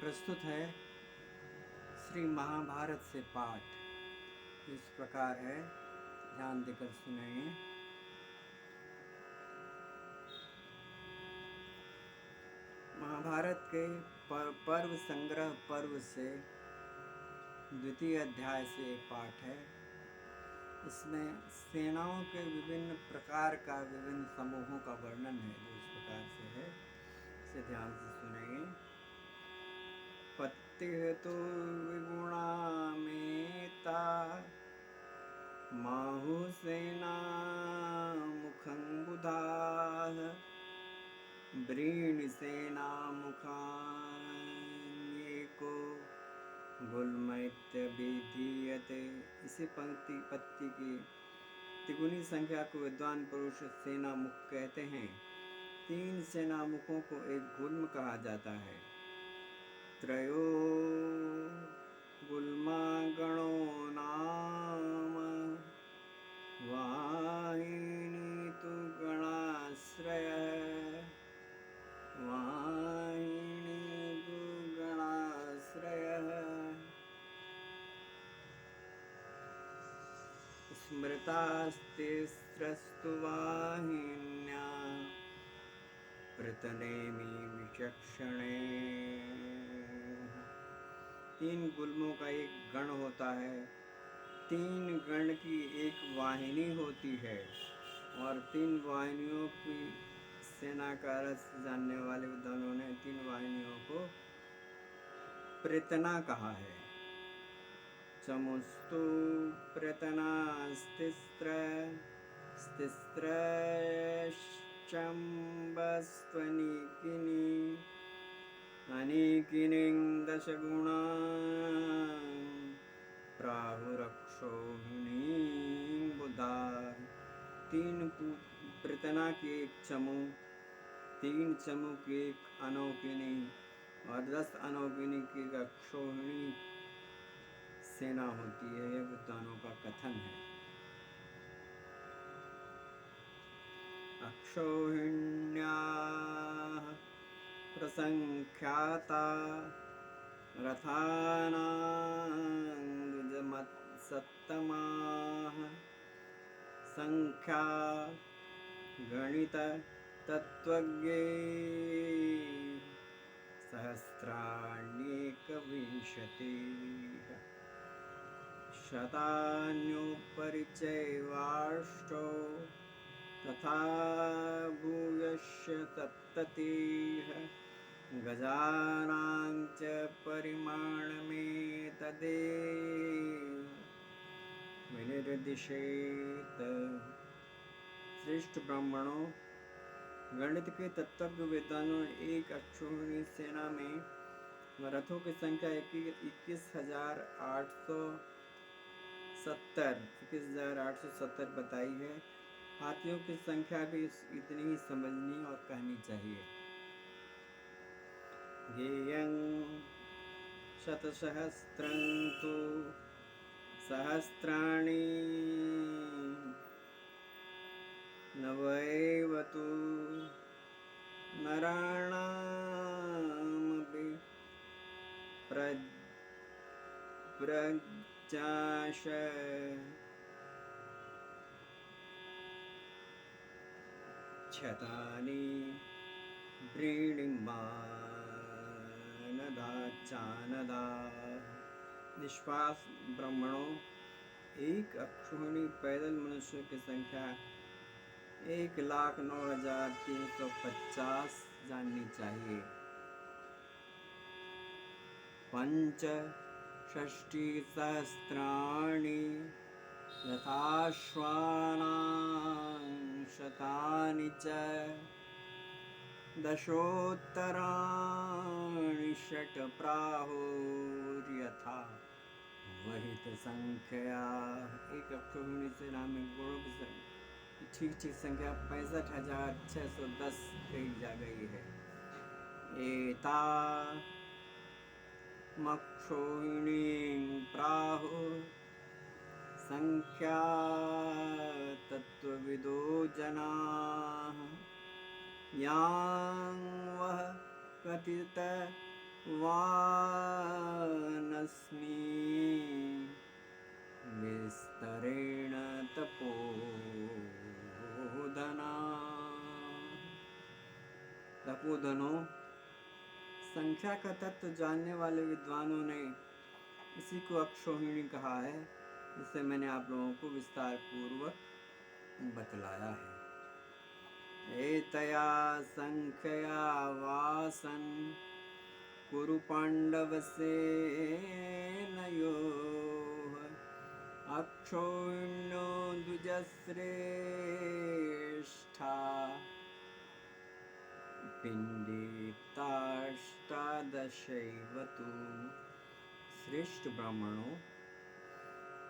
प्रस्तुत है श्री महाभारत से पाठ। इस प्रकार है, ध्यान देकर सुनेंगे। महाभारत के पर्व संग्रह पर्व से द्वितीय अध्याय से एक पाठ है। इसमें सेनाओं के विभिन्न प्रकार का, विभिन्न समूहों का वर्णन है, जो इस प्रकार से है। इसे ध्यान से सुनेंगे। पत्तिः तु विगुणामेता माहुसेना मुखं बुधाः व्रीणिसेना मुखान्येको गुल्मैत्यभिधीयते। इसी पत्ती की तिगुनी संख्या को विद्वान पुरुष सेना मुख कहते हैं। 3 सेना मुखों को एक गुल्म कहा जाता है। त्रयो गुल्मा गणो नाम वाहिनी तु गणाश्रयः वाहिनी तु गणाश्रयः स्मृतास्तिस्रस्तु वाहिन्या प्रतनेमि विचक्षणे। 3 गुल्मों का एक गण होता है। 3 गण की एक वाहिनी होती है और 3 वाहिनियों की सेना का रस जानने वाले विद्वानों ने 3 वाहिनियों को प्रतना कहा है। चमुस्तु प्रतनास्तिस्रश्चम्बस्त्वनीकिनी अनीकिनीं दशगुणां प्राहुरक्षोहिणीं बुधा। 3 प्रतना की एक चमू, 3 चमू की एक अनौकिनी और 10 अनौकिनी की एक अक्षोहिणी सेना होती है। यह विद्वानों का कथन है। अक्षोहिण्याः प्रसंख्याता रथानां द्विजमत्सत्तमाः संख्या गणित तत्त्वज्ञे सहस्राण्येकविंशतिः शतान्योपरिचैवाष्टौ तथा भूयश्च सप्ततिः गजानां च परिमाणमेतदेव विनिर्दिशेत। श्रेष्ठ ब्राह्मणों, गणित के तत्वज्ञ विद्वानों ने एक अक्षोहिणी सेना में रथों की संख्या 21,870 बताई है। हाथियों की संख्या भी इतनी ही समझनी और कहनी चाहिए। गेयं शतसहस्रं तु सहस्राणि नवैव तु नराणामपि प्रजाश क्षतानि व्रीणिमानदा चानदा। निष्पास ब्राह्मणों, एक अक्षोहिणी पैदल मनुष्यों की संख्या 1,09,350 जाननी चाहिए। 65,000 यथाश्वानां शतानि च दशोत्तराणि षट् प्राहुर्यथा वहित संख्या। एक अक्षोहिणी सेना में गुणों की ठीक संख्या 65,610 कही जा गई है। एता मक्षोहिणीं प्राहुः संख्या तत्त्वविदो जनाः यां वह कथित वानस्मि विस्तरेण तपोधना। तपोधनों, संख्या का तत्व जानने वाले विद्वानों ने इसी को अक्षोहिणी कहा है। इसे मैंने आप लोगों को विस्तार पूर्वक बतलाया है। एतया संख्यया वासन कुरु पाण्डवसेनयोः अक्षोहिण्यो द्विजश्रेष्ठा पिंडिताष्टादशैव तु। श्रेष्ठ ब्राह्मणों,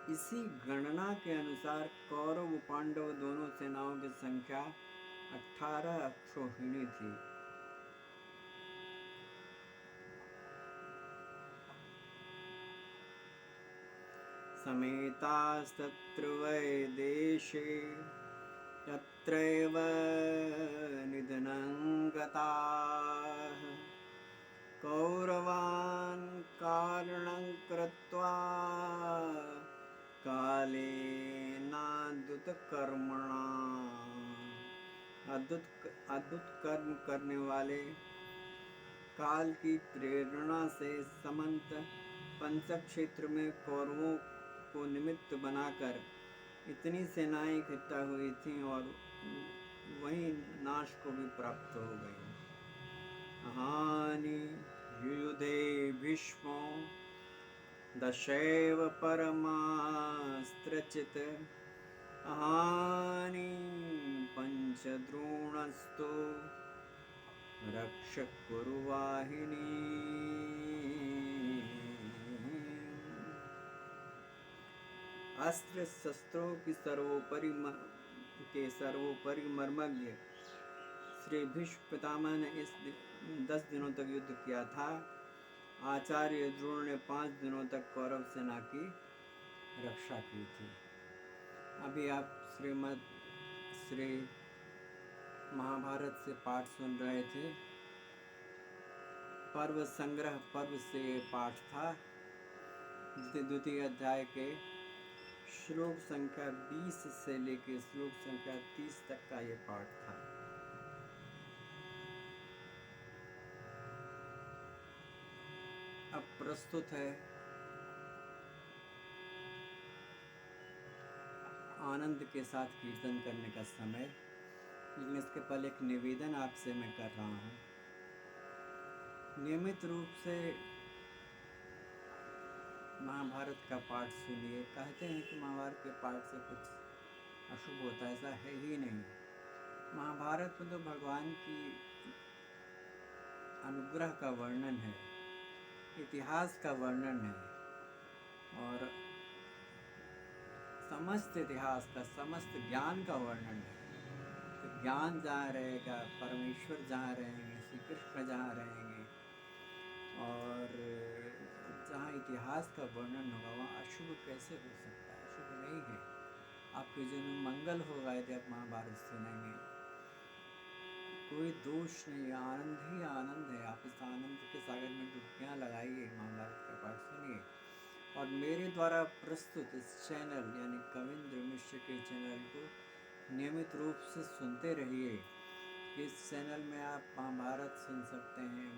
इसी गणना के अनुसार कौरव पांडव दोनों सेनाओं की संख्या 18 अक्षोहिणी थी। समेतास्तत्र वैदेशे तत्रैव निधनं गताः कौरवान् कारणं कृत्वा कालेनाद्भुतकर्मणा। अद्भुत कर्म करने वाले काल की प्रेरणा से समंत पंचक क्षेत्र में कौरवों को निमित्त बनाकर इतनी सेनाएं इकट्ठा हुई थीं और वहीं नाश को भी प्राप्त हो गई। हानि युयुधे भीष्मो दशैव परमास्त्रचित् हानि पंचद्रोणस्तु रक्षक कुरुवाहिनी। अस्त्र शस्त्रों की सर्वोपरि मर्मज्ञ श्री भीष्म पितामह ने इस 10 दिनों तक युद्ध किया था। आचार्य द्रोण ने 5 दिनों तक कौरव सेना की रक्षा की थी। अभी आप श्री महाभारत से पाठ सुन रहे थे। पर्व संग्रह पर्व से ये पाठ था। द्वितीय अध्याय के श्लोक संख्या 20 से लेकर श्लोक संख्या 30 तक का ये पाठ था। अब प्रस्तुत है आनंद के साथ कीर्तन करने का समय। लेकिन इसके पहले एक निवेदन आपसे मैं कर रहा हूँ। नियमित रूप से महाभारत का पाठ सुनिए। कहते हैं कि महाभारत के पाठ से कुछ अशुभ होता है, ऐसा है ही नहीं। महाभारत में तो भगवान की अनुग्रह का वर्णन है, इतिहास का वर्णन है और समस्त इतिहास का, समस्त ज्ञान का वर्णन है। तो ज्ञान जहाँ रहेगा, परमेश्वर जहाँ रहेंगे, श्री कृष्ण जहाँ रहेंगे और जहाँ इतिहास का वर्णन होगा वहाँ अशुभ कैसे हो सकता है? अशुभ नहीं है। आपके जीवन में मंगल होगा यदि आप महाभारत सुनेंगे। कोई दोष नहीं, आनंद ही आनंद है। आप इस आनंद के सागर में डुबकियाँ लगाइए, महाभारत का पाठ सुनिए और मेरे द्वारा प्रस्तुत इस चैनल यानी कविंद्र मिश्र के चैनल को नियमित रूप से सुनते रहिए। इस चैनल में आप महाभारत सुन सकते हैं,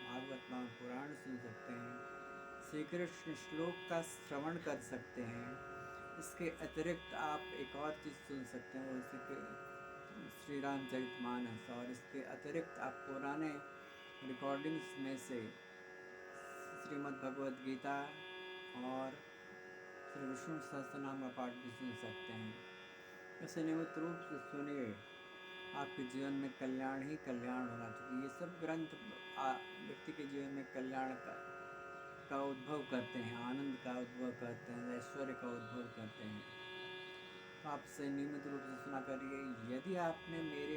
भागवत महापुराण सुन सकते हैं, श्री कृष्ण श्लोक का श्रवण कर सकते हैं। इसके अतिरिक्त आप एक और चीज़ सुन सकते हैं, वो श्री रामचरितमानस। और इसके अतिरिक्त आप पुराने रिकॉर्डिंग्स में से श्रीमद् भगवद गीता और श्री विष्णु सहस्त्रनाम का पाठ भी सुन सकते हैं। ऐसे नियमित रूप से सुनिए, आपके जीवन में कल्याण ही कल्याण होगा। क्योंकि ये सब ग्रंथ व्यक्ति के जीवन में कल्याण का उद्भव करते हैं, आनंद का उद्भव करते हैं, ऐश्वर्य का उद्भव करते हैं। तो आपसे नियमित रूप से सुना करिए। यदि आपने मेरे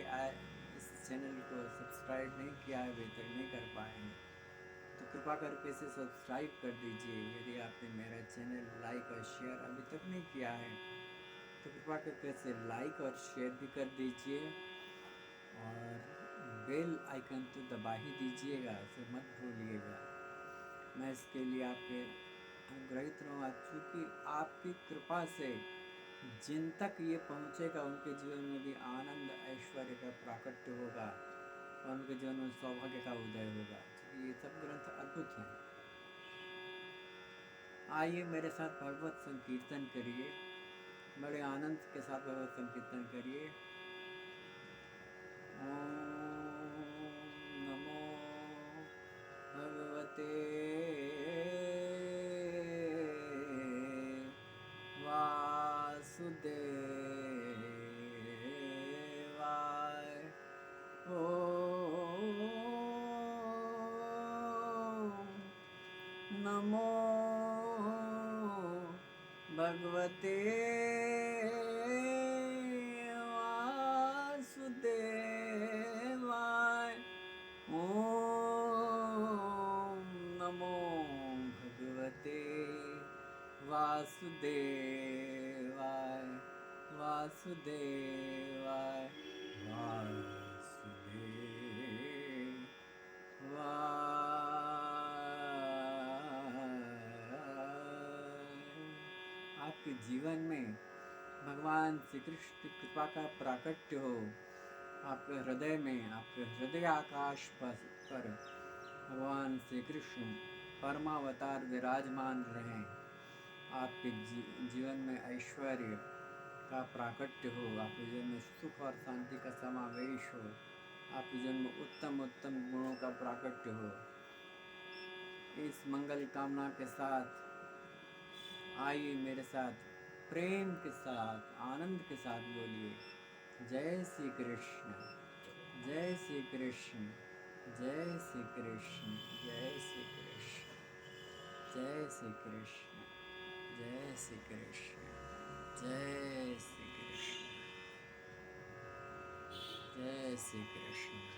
इस चैनल को सब्सक्राइब नहीं किया है, अभी तक नहीं कर पाए हैं, तो कृपा करके इसे सब्सक्राइब कर दीजिए। यदि आपने मेरा चैनल लाइक और शेयर अभी तक नहीं किया है तो कृपा करके इसे लाइक और शेयर भी कर दीजिए और बेल आइकन तो दबा ही दीजिएगा, इसे मत भूलिएगा। मैं इसके लिए आपके अनुग्रहित रहूँगा, चूँकि आपकी कृपा से जिन तक ये पहुँचेगा उनके जीवन में भी आनंद ऐश्वर्य का प्राकट्य होगा और उनके जीवन में सौभाग्य का उदय होगा। ये सब ग्रंथ अद्भुत हैं। आइए मेरे साथ भगवत संकीर्तन करिए, बड़े आनंद के साथ भगवत संकीर्तन करिए। ओम नमो भगवते वासुदेवाय। ओम नमो भगवते वासुदेवाय। ओम नमो भगवते वासुदेवाय वासुदेवाय आपके जीवन में भगवान श्री कृष्ण की कृपा का प्राकट्य हो। आपके हृदय में, आपके हृदय आकाश पर भगवान श्री कृष्ण परमावतार विराजमान रहें। आपके जीवन में ऐश्वर्य का प्राकट्य हो, आपके जीवन में सुख और शांति का समावेश हो, आपके जीवन में उत्तम उत्तम गुणों का प्राकट्य हो। इस मंगल कामना के साथ आइए मेरे साथ प्रेम के साथ, आनंद के साथ बोलिए, जय श्री कृष्ण, जय श्री कृष्ण, जय श्री कृष्ण, जय श्री कृष्ण, जय श्री कृष्ण, जय श्री कृष्ण, जय श्री कृष्ण, जय श्री कृष्ण।